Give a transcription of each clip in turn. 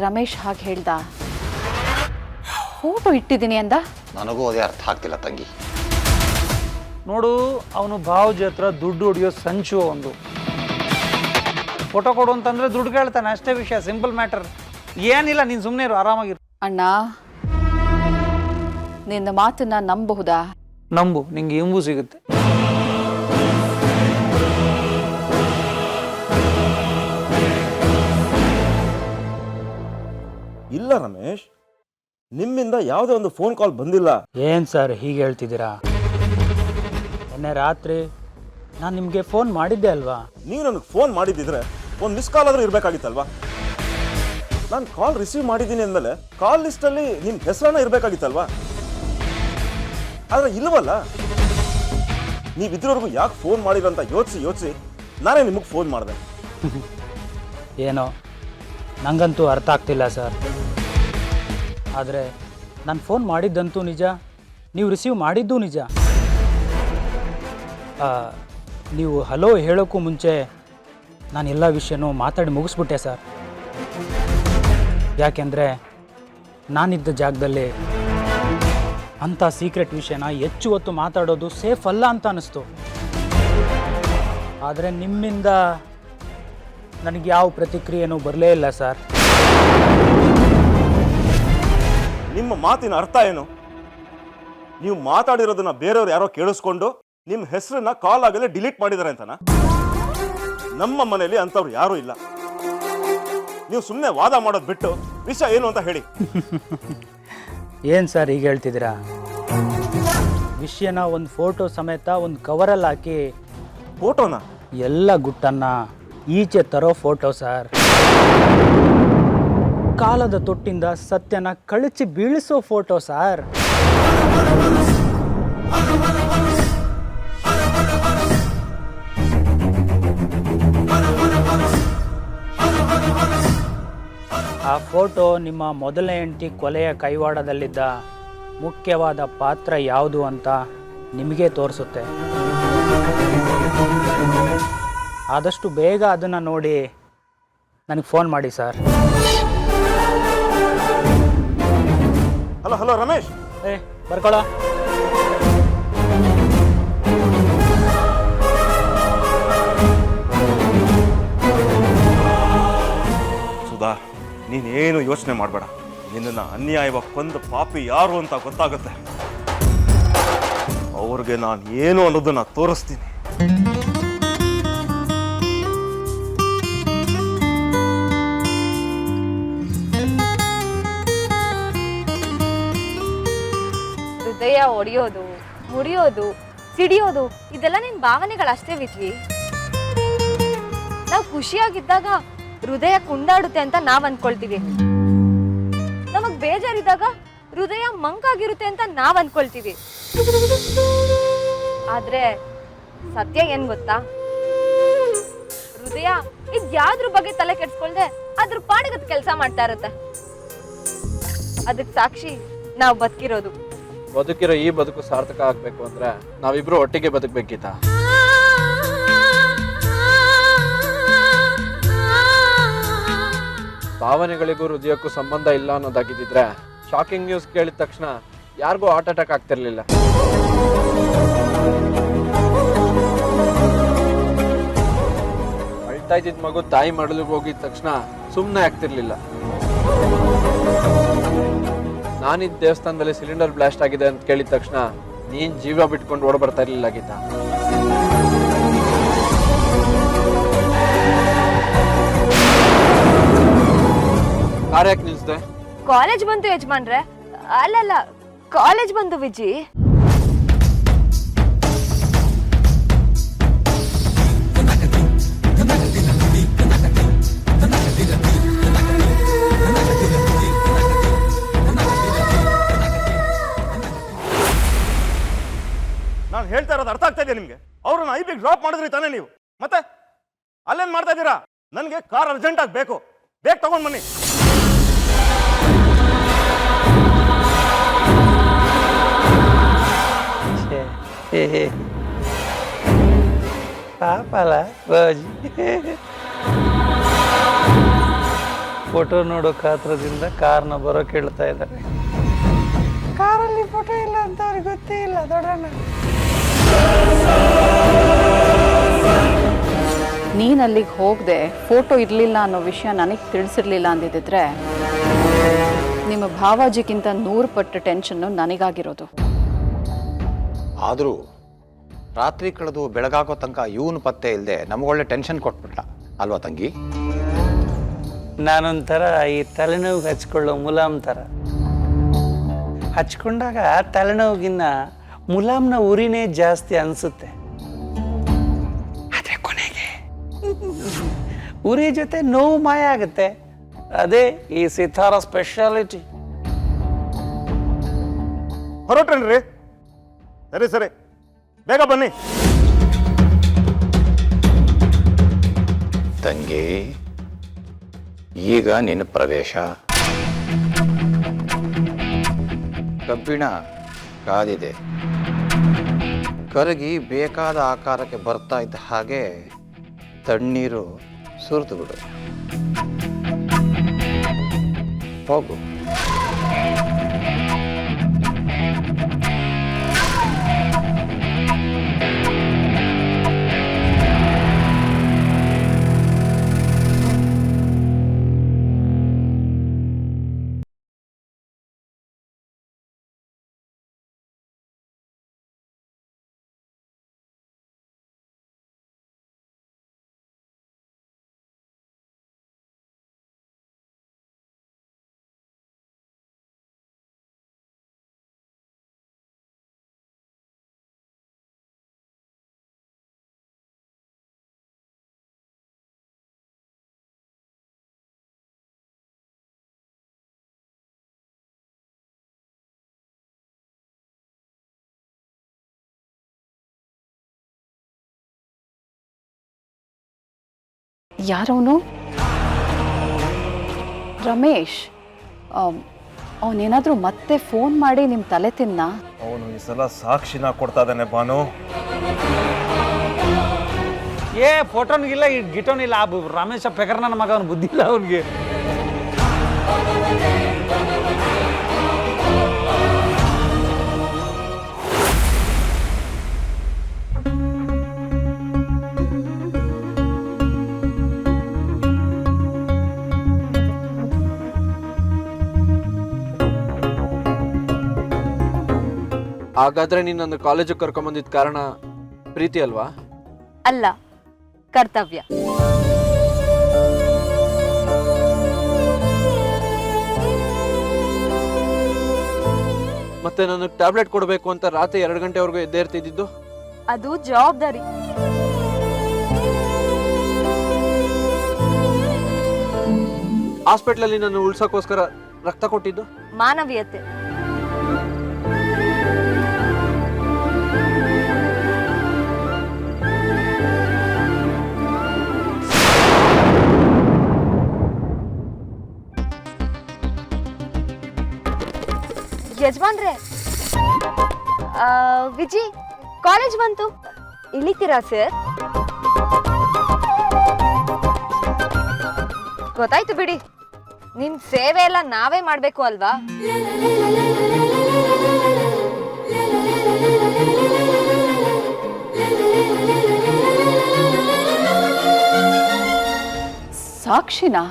ರಮೇಶ್ ಹಾಗೆ ಹೇಳ್ದ? ಫೋಟೋ ಇಟ್ಟಿದ್ದೀನಿ ಅಂದ. ನನಗೂ ಅದೇ ಅರ್ಥ ಆಗ್ತಿಲ್ಲ ತಂಗಿ. ನೋಡು, ಅವನು ಭಾವಜಿ ಹತ್ರ ದುಡ್ಡು ಹೊಡಿಯೋ ಸಂಚು. ಒಂದು ಫೋಟೋ ಕೊಡು ಅಂತಂದ್ರೆ ದುಡ್ಡು ಕೇಳ್ತಾನೆ, ಅಷ್ಟೇ ವಿಷಯ. Simple matter. ಏನಿಲ್ಲ, ನೀನು ಸುಮ್ಮನೆ ಇರು, ಆರಾಮಾಗಿರು. ಅಣ್ಣ, ನಿನ್ನ ಮಾತನ್ನ ನಂಬಬಹುದಾ? ನಂಬು, ನಿಂಗೆ ಇಂಬು ಸಿಗುತ್ತೆ. ಇಲ್ಲ ರಮೇಶ್, ನಿಮ್ಮಿಂದ ಯಾವುದೇ ಒಂದು ಫೋನ್ ಕಾಲ್ ಬಂದಿಲ್ಲ. ಏನು ಸರ್ ಹೀಗೆ ಹೇಳ್ತಿದ್ದೀರಾ? ನಿನ್ನೆ ರಾತ್ರಿ ನಾನು ನಿಮಗೆ ಫೋನ್ ಮಾಡಿದ್ದೆ ಅಲ್ವಾ? ನೀವು ನನಗೆ ಫೋನ್ ಮಾಡಿದ್ದಿದ್ರೆ ಒಂದು ಮಿಸ್ ಕಾಲ್ ಆದರೂ ಇರಬೇಕಾಗಿತ್ತಲ್ವಾ? ನಾನು ಕಾಲ್ ರಿಸೀವ್ ಮಾಡಿದ್ದೀನಿ ಅಂದಮೇಲೆ ಕಾಲ್ ಲಿಸ್ಟಲ್ಲಿ ನಿಮ್ಮ ಹೆಸರನ್ನ ಇರಬೇಕಾಗಿತ್ತಲ್ವಾ? ಆದರೆ ಇಲ್ವಲ್ಲ. ನೀವು ಇದ್ರವರೆಗೂ ಯಾಕೆ ಫೋನ್ ಮಾಡಿರಂತ ಯೋಚಿಸಿ ನಾನೇ ನಿಮಗೆ ಫೋನ್ ಮಾಡಿದೆ. ಏನೋ ನನಗಂತೂ ಅರ್ಥ ಆಗ್ತಿಲ್ಲ ಸರ್. ಆದರೆ ನಾನು ಫೋನ್ ಮಾಡಿದ್ದಂತೂ ನಿಜ, ನೀವು ರಿಸೀವ್ ಮಾಡಿದ್ದೂ ನಿಜ. ನೀವು ಹಲೋ ಹೇಳೋಕ್ಕೂ ಮುಂಚೆ ನಾನು ಎಲ್ಲ ವಿಷಯನೂ ಮಾತಾಡಿ ಮುಗಿಸ್ಬಿಟ್ಟೆ ಸರ್. ಯಾಕೆಂದರೆ ನಾನಿದ್ದ ಜಾಗದಲ್ಲಿ ಅಂಥ ಸೀಕ್ರೆಟ್ ವಿಷಯನ ಹೆಚ್ಚು ಹೊತ್ತು ಮಾತಾಡೋದು ಸೇಫ್ ಅಲ್ಲ ಅಂತ ಅನ್ನಿಸ್ತು. ಆದರೆ ನಿಮ್ಮಿಂದ ನನಗೆ ಯಾವ ಪ್ರತಿಕ್ರಿಯೆನೂ ಬರಲೇ ಇಲ್ಲ ಸರ್. ನಿಮ್ಮ ಮಾತಿನ ಅರ್ಥ ಏನು? ನೀವು ಮಾತಾಡಿರೋದನ್ನ ಬೇರೆಯವ್ರು ಯಾರೋ ಕೇಳಿಸ್ಕೊಂಡು ನಿಮ್ಮ ಹೆಸರನ್ನ ಕಾಲ್ ಆಗಲೇ ಡಿಲೀಟ್ ಮಾಡಿದ್ದಾರೆ ಅಂತನಾ? ನಮ್ಮ ಮನೆಯಲ್ಲಿ ಅಂಥವ್ರು ಯಾರೂ ಇಲ್ಲ. ನೀವು ಸುಮ್ಮನೆ ವಾದ ಮಾಡೋದು ಬಿಟ್ಟು ವಿಷಯ ಏನು ಅಂತ ಹೇಳಿ. ಏನು ಸರ್ ಹೀಗೆ ಹೇಳ್ತಿದ್ದೀರಾ? ವಿಷಯನ ಒಂದು ಫೋಟೋ ಸಮೇತ ಒಂದು ಕವರಲ್ಲಿ ಹಾಕಿ, ಫೋಟೋನ ಎಲ್ಲ ಗುಟ್ಟನ್ನ ಈಚೆ ತರೋ ಫೋಟೋ ಸರ್. ಕಾಲದ ತೊಟ್ಟಿಂದ ಸತ್ಯನ ಕಳಚಿ ಬೀಳಿಸೋ ಫೋಟೋ ಸರ್. ಆ ಫೋಟೋ ನಿಮ್ಮ ಮೊದಲನೇ ಹೆಂಡತಿ ಕೊಲೆಯ ಕೈವಾಡದಲ್ಲಿದ್ದ ಮುಖ್ಯವಾದ ಪಾತ್ರ ಯಾವುದು ಅಂತ ನಿಮಗೆ ತೋರಿಸುತ್ತೆ. ಆದಷ್ಟು ಬೇಗ ಅದನ್ನು ನೋಡಿ ನನಗೆ ಫೋನ್ ಮಾಡಿ ಸರ್. ಹಲೋ ರಮೇಶ್. ಬರ್ಕೊಳ್ಳ. ಸುಧಾ, ನೀನೇನು ಯೋಚನೆ ಮಾಡಬೇಡ. ನಿನ್ನನ್ನು ಅನ್ಯಾಯವಾಗಿ ಕೊಂದ ಪಾಪಿ ಯಾರು ಅಂತ ಗೊತ್ತಾಗುತ್ತೆ. ಅವ್ರಿಗೆ ನಾನು ಏನು ಅನ್ನೋದನ್ನ ತೋರಿಸ್ತೀನಿ. ಹೃದಯ ಒಡೆಯೋದು, ಮುರಿಯೋದು, ಸಿಡಿಯೋದು ಇದೆಲ್ಲ ನಿನ್ ಭಾವನೆಗಳಷ್ಟೇ ವಿಜ್ವಿ. ನಾವು ಖುಷಿಯಾಗಿದ್ದಾಗ ಹೃದಯ ಕುಂದಾಡುತ್ತೆ ಅಂತ ನಾವ್ ಅನ್ಕೊಳ್ತೀವಿ. ನಮಗ್ ಬೇಜಾರಿದ್ದಾಗ ಹೃದಯ ಮಂಕಾಗಿರುತ್ತೆ ಅಂತ ನಾವ್ ಅನ್ಕೊಳ್ತೀವಿ. ಆದ್ರೆ ಸತ್ಯ ಏನ್ ಗೊತ್ತಾ? ಹೃದಯ ಇದ್ಯಾವ್ದ್ರ ಬಗ್ಗೆ ತಲೆ ಕೆಡ್ಸ್ಕೊಳ್ದೆ ಅದ್ರ ಪಾಡಿಗದ್ ಕೆಲಸ ಮಾಡ್ತಾ ಇರುತ್ತೆ. ಅದಕ್ ಸಾಕ್ಷಿ ನಾವು ಬದುಕಿರೋದು. ಬದುಕಿರೋ ಈ ಬದುಕು ಸಾರ್ಥಕ ಆಗ್ಬೇಕು ಅಂದ್ರೆ ನಾವಿಬ್ರು ಒಟ್ಟಿಗೆ ಬದುಕಬೇಕಿತ್ತ. ಭಾವನೆಗಳಿಗೂ ಹೃದಯಕ್ಕೂ ಸಂಬಂಧ ಇಲ್ಲ ಅನ್ನೋದಾಗಿದ್ದಿದ್ರೆ ಶಾಕಿಂಗ್ ನ್ಯೂಸ್ ಕೇಳಿದ ತಕ್ಷಣ ಯಾರಿಗೂ ಹಾರ್ಟ್ ಅಟ್ಯಾಕ್ ಆಗ್ತಿರ್ಲಿಲ್ಲ. ಅಳ್ತಾ ಇದ್ದಿದ್ ಮಗು ತಾಯಿ ಮಡಲಿಗೆ ಹೋಗಿದ ತಕ್ಷಣ ಸುಮ್ಮನೆ ಆಗ್ತಿರ್ಲಿಲ್ಲ. ನಾನಿದ್ದ ದೇವಸ್ಥಾನದಲ್ಲಿ ಸಿಲಿಂಡರ್ ಬ್ಲಾಸ್ಟ್ ಆಗಿದೆ ಅಂತ ಕೇಳಿದ ತಕ್ಷಣ ನೀನ್ ಜೀವ ಬಿಟ್ಕೊಂಡು ಓಡ ಬರ್ತಾ ಇರ್ಲಿಲ್ಲ ಗೀತಾ. ಕಾರ್ ಯಾಕೆ ನಿಲ್ಸ್ದೆ? ಕಾಲೇಜ್ ಬಂತು ಯಜಮಾನ್ರೆ. ಅಲ್ಲಲ್ಲ, ಕಾಲೇಜ್ ಬಂದು ವಿಜಿ. ನಾನು ಹೇಳ್ತಾ ಇರೋದು ಅರ್ಥ ಆಗ್ತಾ ಇದೆಯಾ ನಿಮ್ಗೆ? ಅವ್ರನ್ನ ಐಪಿಗೆ ಡ್ರಾಪ್ ಮಾಡಿದ್ರಿ ತಾನೇ ನೀವು? ಮತ್ತೆ ಅಲ್ಲೇನ್ ಮಾಡ್ತಾ ಇದ್ದೀರಾ? ನನಗೆ ಕಾರ್ ಅರ್ಜೆಂಟ್ ಆಗಿ ಬೇಕು, ಬೇಗ ತಗೊಂಡ್ ಬನ್ನಿ. ಪಾಪಲ್ಲ ಬಾಜಿ. ಫೋಟೋ ನೋಡೋ ಕಾತ್ರದಿಂದ ಕಾರ್ನ ಬರೋ ಕೇಳ್ತಾ ಇದ್ದಾರೆ. ಕಾರಲ್ಲಿ ಫೋಟೋ ಇಲ್ಲ ಅಂತ ಅವ್ರಿಗೆ ಗೊತ್ತೇ ಇಲ್ಲ ದೊಡ್ಡಣ್ಣ. ನೀನು ಅಲ್ಲಿಗೆ ಹೋಗದೆ ಫೋಟೋ ಇರಲಿಲ್ಲ ಅನ್ನೋ ವಿಷಯ ನನಗೆ ತಿಳಿಸಿರ್ಲಿಲ್ಲ ಅಂದಿದ್ದರೆ ನಿಮ್ಮ ಭಾವಾಜಿಗಿಂತ 100 ಪಟ್ಟು ಟೆನ್ಷನ್ನು ನನಗಾಗಿರೋದು. ಆದರೂ ರಾತ್ರಿ ಕಳೆದು ಬೆಳಗಾಗೋ ತನಕ ಇವನು ಪತ್ತೆ ಇಲ್ಲದೆ ನಮಗೊಳ್ಳೆ ಟೆನ್ಷನ್ ಕೊಟ್ಬಿಟ್ಟ ಅಲ್ವಾ ತಂಗಿ? ನಾನೊಂಥರ ಈ ತಲೆನೋವು ಹಚ್ಕೊಳ್ಳೋ ಮುಲಾಮ್ ಥರ. ಹಚ್ಕೊಂಡಾಗ ತಲೆನೋವಿಗಿನ್ನ ಮುಲಾಮ್ನ ಉರಿನೇ ಜಾಸ್ತಿ ಅನಿಸುತ್ತೆ. ಆದರೆ ಕೊನೆಗೆ ಉರಿ ಜೊತೆ ನೋವು ಮಾಯ ಆಗುತ್ತೆ. ಅದೇ ಈ ಸಿತಾರ ಸ್ಪೆಷಾಲಿಟಿ. ಹೊರಟ್ರೇನ್ರಿ? ಸರಿ ಸರಿ, ಬೇಗ ಬನ್ನಿ. ತಂಗಿ, ಈಗ ನಿನ್ನ ಪ್ರವೇಶ. ಕಬ್ಬಿಣ ಕಾದಿದೆ, ಕರಗಿ ಬೇಕಾದ ಆಕಾರಕ್ಕೆ ಬರ್ತಾ ಇದ್ದ ಹಾಗೆ ತಣ್ಣೀರು ಸುರಿದು ಬಿಡು. ಹೋಗು. ಯಾರವನು? ರಮೇಶ್. ಅವನೇನಾದರೂ ಮತ್ತೆ ಫೋನ್ ಮಾಡಿ ನಿಮ್ಮ ತಲೆ ತಿನ್ನ? ಅವನು ಈ ಸಲ ಸಾಕ್ಷಿನ ಕೊಡ್ತಾ ಇದ್ದಾನೆ ಭಾನು. ಫೋಟೋನಿಗಿಲ್ಲ, ಈ ಗಿಟೋನಿಲ್ಲ. ರಮೇಶ ಪೆಕರ್ ನನ್ನ ಮಗ, ಅವನು ಬುದ್ಧಿ ಇಲ್ಲ ಅವನಿಗೆ. ಹಾಗಾದ್ರೆ ನಿನ್ನನ್ನು ಕಾಲೇಜಿಗೆ ಕರ್ಕೊಂಬಂದಿದ್ದ ಕಾರಣ ಪ್ರೀತಿ ಅಲ್ವಾ? ಅಲ್ಲ, ಕರ್ತವ್ಯ. ಮತ್ತೆ ನನಗೆ ಟ್ಯಾಬ್ಲೆಟ್ ಕೊಡಬೇಕು ಅಂತ ರಾತ್ರಿ 2 ಗಂಟೆವರೆಗೂ ಎದ್ದೇ ಇರ್ತಿದ್ದು? ಅದು ಜವಾಬ್ದಾರಿ. ಹಾಸ್ಪಿಟ್ಲಲ್ಲಿ ನನ್ನ ಉಳ್ಸೋಕ್ಕೋಸ್ಕರ ರಕ್ತ ಕೊಟ್ಟಿದ್ದು? ಮಾನವೀಯತೆ. ಯಜಮಾನ್ರೆ, ವಿಜಿ ಕಾಲೇಜ್ ಬಂತು, ಇಳಿತೀರಾ ಸರ್? ಗೊತ್ತಾಯ್ತು ಬಿಡಿ, ನಿಮ್ ಸೇವೆ ಎಲ್ಲ ನಾವೇ ಮಾಡ್ಬೇಕು ಅಲ್ವಾ? ಸಾಕ್ಷಿನಾ?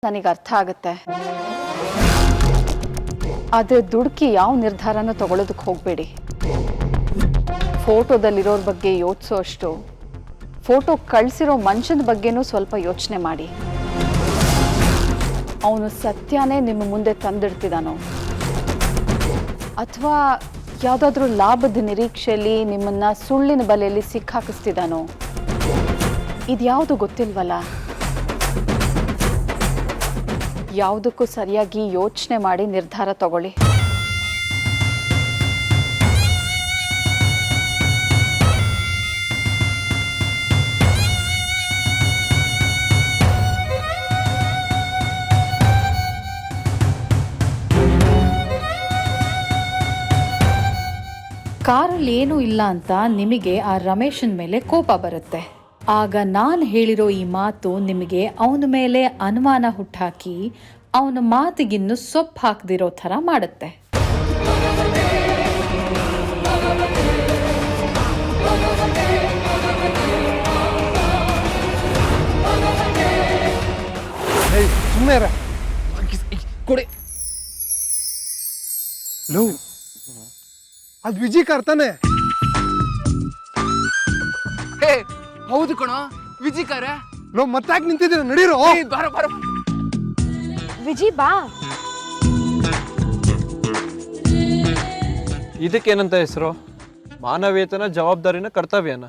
ನನಗೆ ಅರ್ಥ ಆಗುತ್ತೆ. ಆದರೆ ದುಡುಕಿ ಯಾವ ನಿರ್ಧಾರನೂ ತಗೊಳ್ಳೋದಕ್ಕೆ ಹೋಗಬೇಡಿ. ಫೋಟೋದಲ್ಲಿರೋರ ಬಗ್ಗೆ ಯೋಚಿಸೋ ಅಷ್ಟು ಫೋಟೋ ಕಳಿಸಿರೋ ಮನುಷ್ಯನ ಬಗ್ಗೆನೂ ಸ್ವಲ್ಪ ಯೋಚನೆ ಮಾಡಿ. ಅವನು ಸತ್ಯನೇ ನಿಮ್ಮ ಮುಂದೆ ತಂದಿಡ್ತಿದ್ದಾನೋ ಅಥವಾ ಯಾವುದಾದ್ರೂ ಲಾಭದ ನಿರೀಕ್ಷೆಯಲ್ಲಿ ನಿಮ್ಮನ್ನು ಸುಳ್ಳಿನ ಬಲೆಯಲ್ಲಿ ಸಿಕ್ಕಾಕಿಸ್ತಿದ್ದಾನೋ ಇದ್ಯಾವುದು ಗೊತ್ತಿಲ್ವಲ್ಲ. ಯಾವುದಕ್ಕೂ ಸರಿಯಾಗಿ ಯೋಚನೆ ಮಾಡಿ ನಿರ್ಧಾರ ತಗೊಳ್ಳಿ. ಕಾರಲ್ಲಿ ಏನೂ ಇಲ್ಲ ಅಂತ ನಿಮಗೆ ಆ ರಮೇಶನ ಮೇಲೆ ಕೋಪ ಬರುತ್ತೆ. ಆಗ ನಾನು ಹೇಳಿರೋ ಈ ಮಾತು ನಿಮಗೆ ಅವನ ಮೇಲೆ ಅನುಮಾನ ಹುಟ್ಟಾಕಿ ಅವನ ಮಾತಿಗಿನ್ನು ಸೊಪ್ಪು ಹಾಕದಿರೋ ಥರ ಮಾಡುತ್ತೆ. ಸುಮ್ಮನೆ ಕೊಡಿ. ಲೋ ಅದು ವಿಜಿ ಕಾರ್ತಾನೆ. ಹೇ ಹೌದು ಕಣೋ, ವಿಜಿಕಾರ. ಲೋ ಮತ್ತಾಕ್ ನಿಂತಿದ್ದೀರ, ನಡೀರೋ. ಬಾರ ಬಾರ. ವಿಜಿ ಬಾ. ಇದಕ್ಕೇನಂತ ಹೆಸರು? ಮಾನವೀಯತನ, ಜವಾಬ್ದಾರಿನ, ಕರ್ತವ್ಯನ.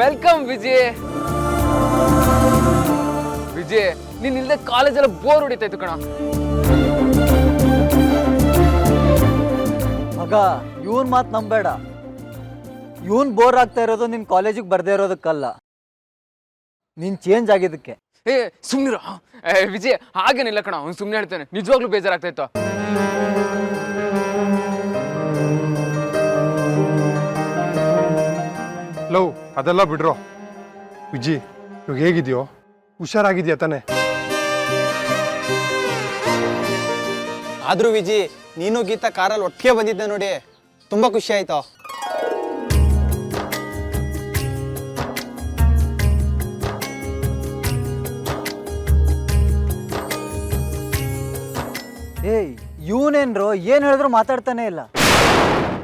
ವೆಲ್ಕಮ್ ವಿಜಯ್. ವಿಜಯ್, ನೀನ್ ಇಲ್ಲದೆ ಕಾಲೇಜೆಲ್ಲ ಬೋರ್ ಹೊಡಿತಾಯ್ತು ಕಣ. ಮಗ, ಇವನ್ ಮಾತು ನಂಬೇಡ. ಇವನ್ ಬೋರ್ ಆಗ್ತಾ ಇರೋದು ನಿನ್ ಕಾಲೇಜಿಗೆ ಬರ್ದೇ ಇರೋದಕ್ಕಲ್ಲ, ನೀನ್ ಚೇಂಜ್ ಆಗಿದ್ದಕ್ಕೆ. ಏ ಸುಮ್ನಿರೋ. ವಿಜಯ್ ಹಾಗೇನಿಲ್ಲ ಕಣ, ಅವ್ನು ಸುಮ್ನೆ ಹೇಳ್ತಾನೆ. ನಿಜವಾಗ್ಲೂ ಬೇಜಾರಾಗ್ತಾಯ್ತು. ಲವ್ ಅದೆಲ್ಲ ಬಿಡ್ರೋ. ವಿಜಿ, ಇವಾಗ ಹೇಗಿದ್ಯೋ? ಹುಷಾರಾಗಿದ್ಯಾ ತಾನೆ? ಆದ್ರೂ ವಿಜಿ, ನೀನು ಗೀತಾ ಕಾರಲ್ಲಿ ಒಟ್ಟಿಗೆ ಬಂದಿದ್ದೆ ನೋಡಿ, ತುಂಬಾ ಖುಷಿ ಆಯ್ತು. ಏಯ್, ಇವನೇನ್ರೋ ಏನ್ ಹೇಳಿದ್ರು ಮಾತಾಡ್ತಾನೆ ಇಲ್ಲ.